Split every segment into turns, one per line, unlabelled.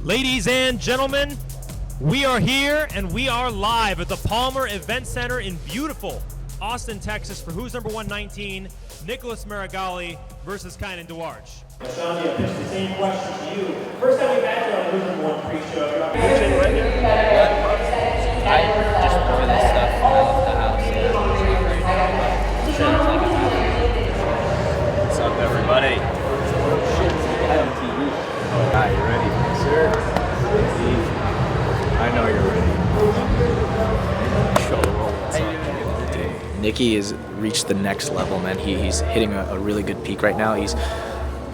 Ladies and gentlemen, we are here and we are live at the Palmer Event Center in beautiful Austin, Texas for Who's Number 119, Nicholas Marigali versus Kynan Dewarge.
Sandy, I pitched the same question to you. First time we met you on Who's Number 1 pre-show.
I just pour this stuff out of the house. What's up, everybody?
Hi, you ready? Yes, sir. I know you're ready. Show the roll. What's up?
Nicky has reached the next level, man. He's hitting a really good peak right now.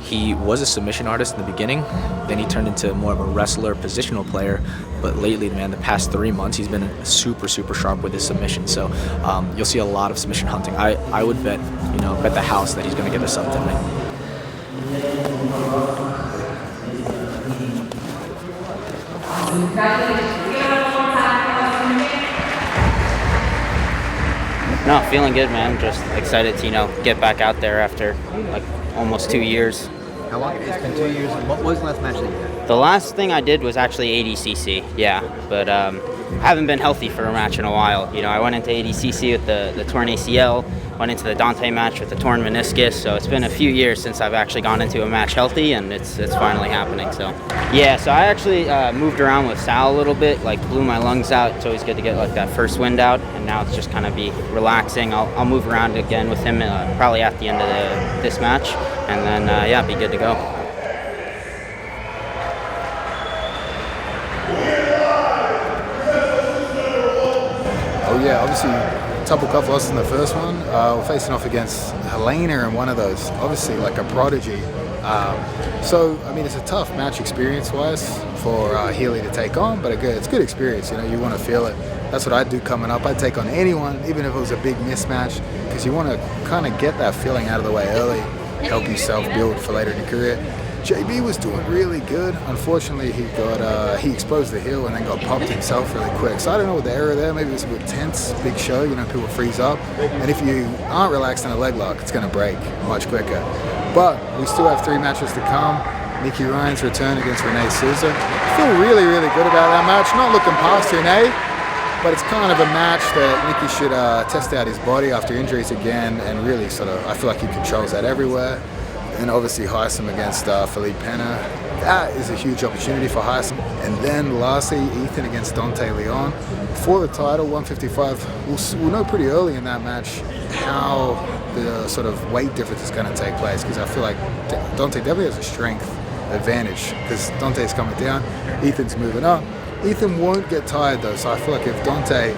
He was a submission artist in the beginning, then he turned into more of a wrestler, positional player. But lately, man, the past 3 months, he's been super sharp with his submission. So you'll see a lot of submission hunting. I would bet the house that he's going to get us up tonight.
No, feeling good, man. Just excited to, get back out there after like almost 2 years.
How long? It's been 2 years. What was the last match that you had?
The last thing I did was actually ADCC, yeah. But haven't been healthy for a match in a while. I went into ADCC with the torn ACL, went into the Dante match with the torn meniscus. So it's been a few years since I've actually gone into a match healthy, and it's finally happening. So yeah, so I actually moved around with Sal a little bit, like blew my lungs out. It's always good to get like that first wind out, and now it's just kind of be relaxing. I'll move around again with him probably at the end of this match, and then be good to go.
Oh yeah, obviously Double Cup lost in the first one. We're facing off against Helena in one of those, obviously like a prodigy. So, I mean, it's a tough match experience-wise for Healy to take on, but it's good experience. You want to feel it. That's what I'd do coming up. I'd take on anyone, even if it was a big mismatch, because you want to kind of get that feeling out of the way early, help yourself build for later in your career. JB was doing really good. Unfortunately, he exposed the heel and then got popped himself really quick. So I don't know what the error there. Maybe it was a bit tense, big show. People freeze up, and if you aren't relaxed in a leg lock, it's going to break much quicker. But we still have 3 matches to come. Nicky Ryan's return against Renee Souza. I feel really good about that match. Not looking past Renee, but it's kind of a match that Nicky should test out his body after injuries again, and really I feel like he controls that everywhere. And obviously Heisem against Felipe Pena. That is a huge opportunity for Heisem. And then lastly, Ethan against Dante Leon. For the title, 155, we'll know pretty early in that match how the sort of weight difference is going to take place, because I feel like Dante definitely has a strength advantage, because Dante's coming down, Ethan's moving up. Ethan won't get tired though, so I feel like if Dante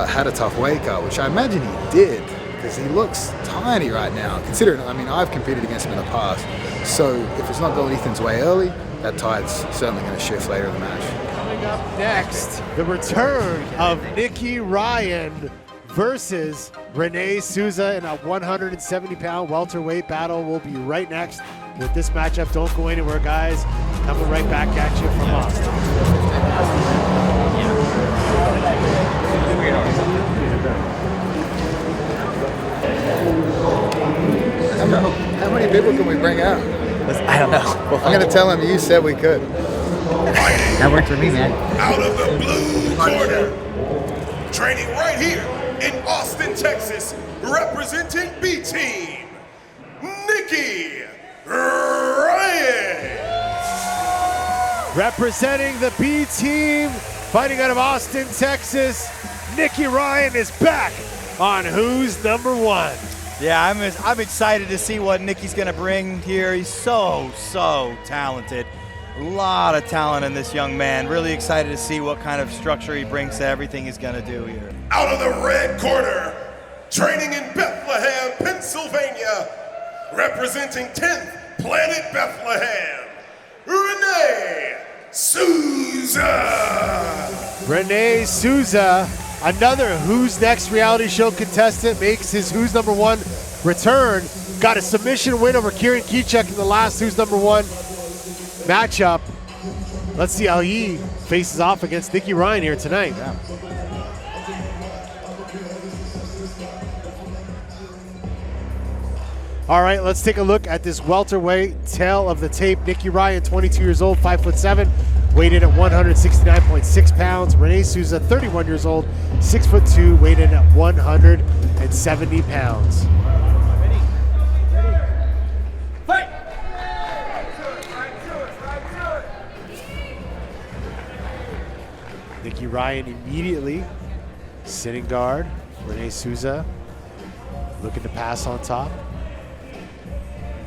had a tough weight cut, which I imagine he did, because he looks tiny right now, considering, I've competed against him in the past. So if it's not going Ethan's way early, that tide's certainly going to shift later in the match.
Coming up next, the return of Nicky Ryan versus Renee Souza in a 170-pound welterweight battle. Will be right next with this matchup. Don't go anywhere, guys. Coming right back at you from Austin.
How many people can we bring out?
I don't know.
I'm going to tell him you said we could.
That worked for me, man.
Out of the blue corner, training right here in Austin, Texas, representing B-Team, Nicky Ryan.
Representing the B-Team, fighting out of Austin, Texas, Nicky Ryan is back on Who's Number 1.
Yeah, I'm excited to see what Nicky's going to bring here. He's so talented. A lot of talent in this young man. Really excited to see what kind of structure he brings to everything he's going to do here.
Out of the red corner, training in Bethlehem, Pennsylvania, representing 10th Planet Bethlehem, Renee Souza.
Renee Souza, another Who's Next reality show contestant, makes his Who's Number 1 return. Got a submission win over Kieran Kichuk in the last Who's Number 1 matchup. Let's see how he faces off against Nicky Ryan here tonight.
Yeah.
All right, let's take a look at this welterweight tail of the tape. Nicky Ryan, 22 years old, 5'7", weighed in at 169.6 pounds. Rene Souza, 31 years old, 6'2", weighed in at 170 pounds. Nicky Ryan immediately sitting guard. Rene Souza looking to pass on top.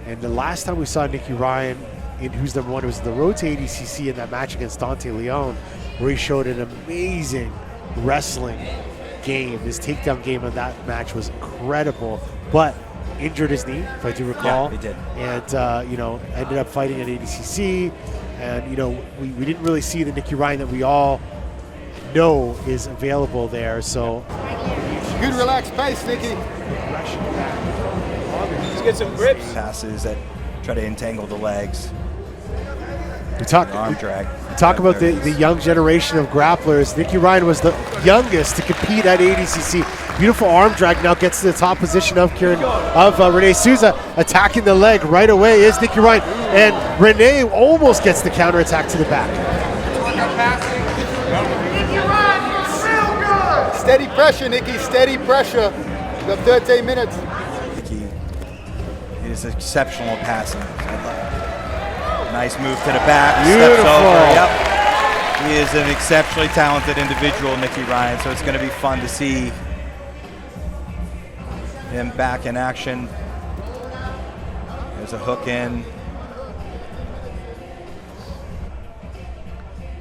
And the last time we saw Nicky Ryan in Who's Number One, it was the road to ADCC in that match against Dante Leon, where he showed an amazing wrestling game. His takedown game in that match was incredible, but injured his knee, if I do recall.
Yeah, he did.
And, you know, ended up fighting at ADCC. And, you know, we didn't really see the Nicky Ryan that we all know is available there. So
Good relaxed pace, Nicky.
Let's get some grips. Passes that try to entangle the legs.
We talk
arm drag.
We talk about the young generation of grapplers. Nicky Ryan was the youngest to compete at ADCC. Beautiful arm drag, now gets to the top position of Rene Souza, attacking the leg right away is Nicky Ryan, and Rene almost gets the counterattack to the back.
Steady pressure, Nicky, steady pressure. You got 13 minutes.
Nicky is exceptional at passing. Nice move to the back.
Beautiful.
Steps over. Yep. He is an exceptionally talented individual, Nicky Ryan, so it's going to be fun to see him back in action. There's a hook in.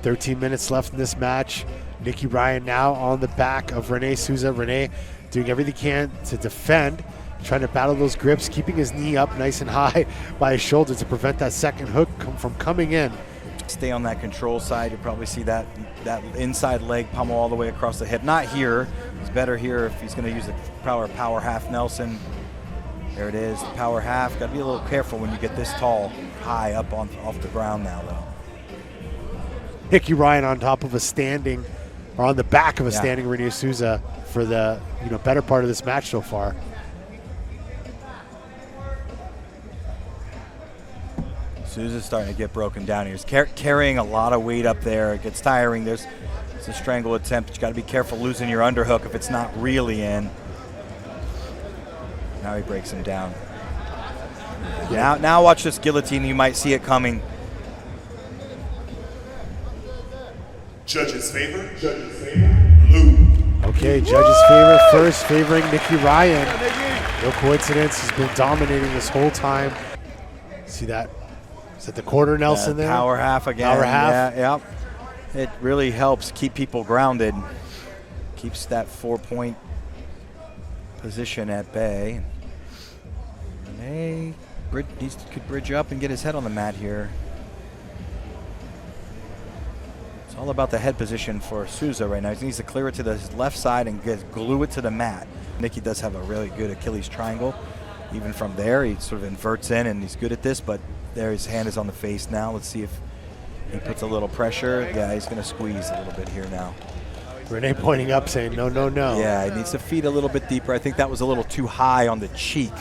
13 minutes left in this match. Nicky Ryan now on the back of Rene Souza. Rene doing everything he can to defend, trying to battle those grips, keeping his knee up nice and high by his shoulder to prevent that second hook from coming in.
Stay on that control side. You'll probably see that inside leg pummel all the way across the hip. Not here. It's better here if he's going to use the power half Nelson. There it is, the power half. Got to be a little careful when you get this tall, high up off the ground now, though.
Nicky Ryan on top of a standing, or on the back of a standing Rene Souza for the better part of this match so far.
Souza's starting to get broken down here. He's carrying a lot of weight up there. It gets tiring. It's a strangle attempt. You got to be careful losing your underhook if it's not really in. Now he breaks him down. Now watch this guillotine. You might see it coming.
Judges favor. Blue.
Okay, judges favor first, favoring Nicky Ryan. No coincidence, he's been dominating this whole time. See that? Is that the quarter Nelson there?
Power half again.
Power half.
Yeah, yep. It really helps keep people grounded. Keeps that 4-point position at bay. Rene could bridge up and get his head on the mat here. It's all about the head position for Souza right now. He needs to clear it to the left side and glue it to the mat. Nicky does have a really good Achilles triangle. Even from there, he sort of inverts in, and he's good at this, but there his hand is on the face now. Let's see if he puts a little pressure. Yeah, he's going to squeeze a little bit here now.
Rene pointing up saying, no, no, no.
Yeah, he needs to feed a little bit deeper. I think that was a little too high on the cheek.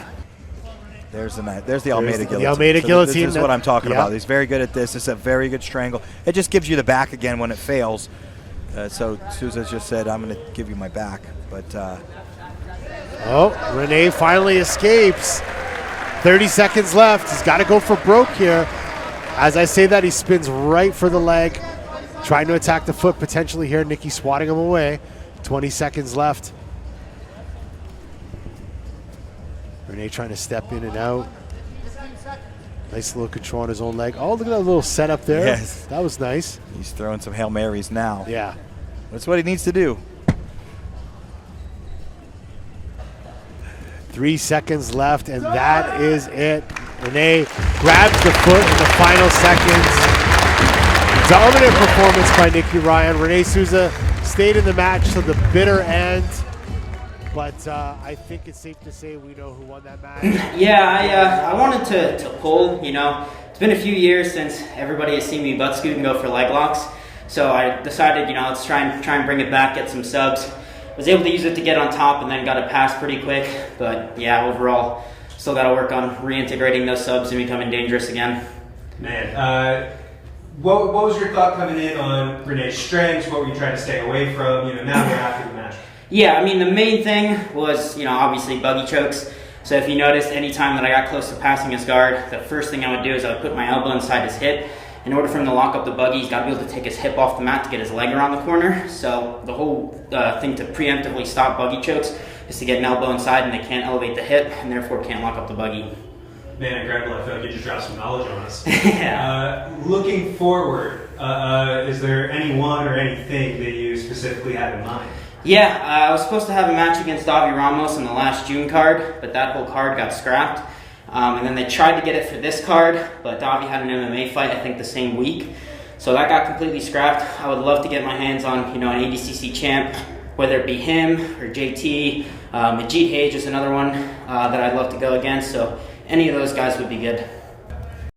There's the Almeida guillotine.
The Almeida guillotine.
This is what I'm talking about. He's very good at this. It's a very good strangle. It just gives you the back again when it fails. So Souza just said, I'm going to give you my back. But
oh, Rene finally escapes. 30 seconds left. He's got to go for broke here. As I say that, he spins right for the leg, trying to attack the foot potentially here. Nicky swatting him away. 20 seconds left. Rene trying to step in and out. Nice little control on his own leg. Oh, look at that little setup there.
Yes.
That was nice.
He's throwing some Hail Marys now.
Yeah.
That's what he needs to do.
3 seconds left, and that is it. Rene grabs the foot in the final seconds. Dominant performance by Nicky Ryan. Rene Souza stayed in the match to the bitter end. But I think it's safe to say we know who won that match.
Yeah, I wanted to pull, It's been a few years since everybody has seen me butt scoot and go for leg locks. So I decided, let's try and bring it back, get some subs. Was able to use it to get on top and then got a pass pretty quick. But yeah, overall, still got to work on reintegrating those subs and becoming dangerous again.
Man, what was your thought coming in on Renee's strengths? What were you trying to stay away from? You know, now we're after the match.
Yeah, I mean, the main thing was, you know, obviously buggy chokes. So if you noticed, any time that I got close to passing his guard, the first thing I would do is I would put my elbow inside his hip. In order for him to lock up the buggy, he's got to be able to take his hip off the mat to get his leg around the corner. So the whole thing to preemptively stop buggy chokes is to get an elbow inside, and they can't elevate the hip, and therefore can't lock up the buggy.
Man, incredible. I feel like you just dropped some knowledge on us.
Yeah.
Looking forward, is there anyone or anything that you specifically have in mind?
Yeah, I was supposed to have a match against Davi Ramos in the last June card, but that whole card got scrapped. And then they tried to get it for this card, but Davi had an MMA fight, I think, the same week. So that got completely scrapped. I would love to get my hands on, you know, an ADCC champ, whether it be him or JT. Majid Hage is another one that I'd love to go against. So any of those guys would be good.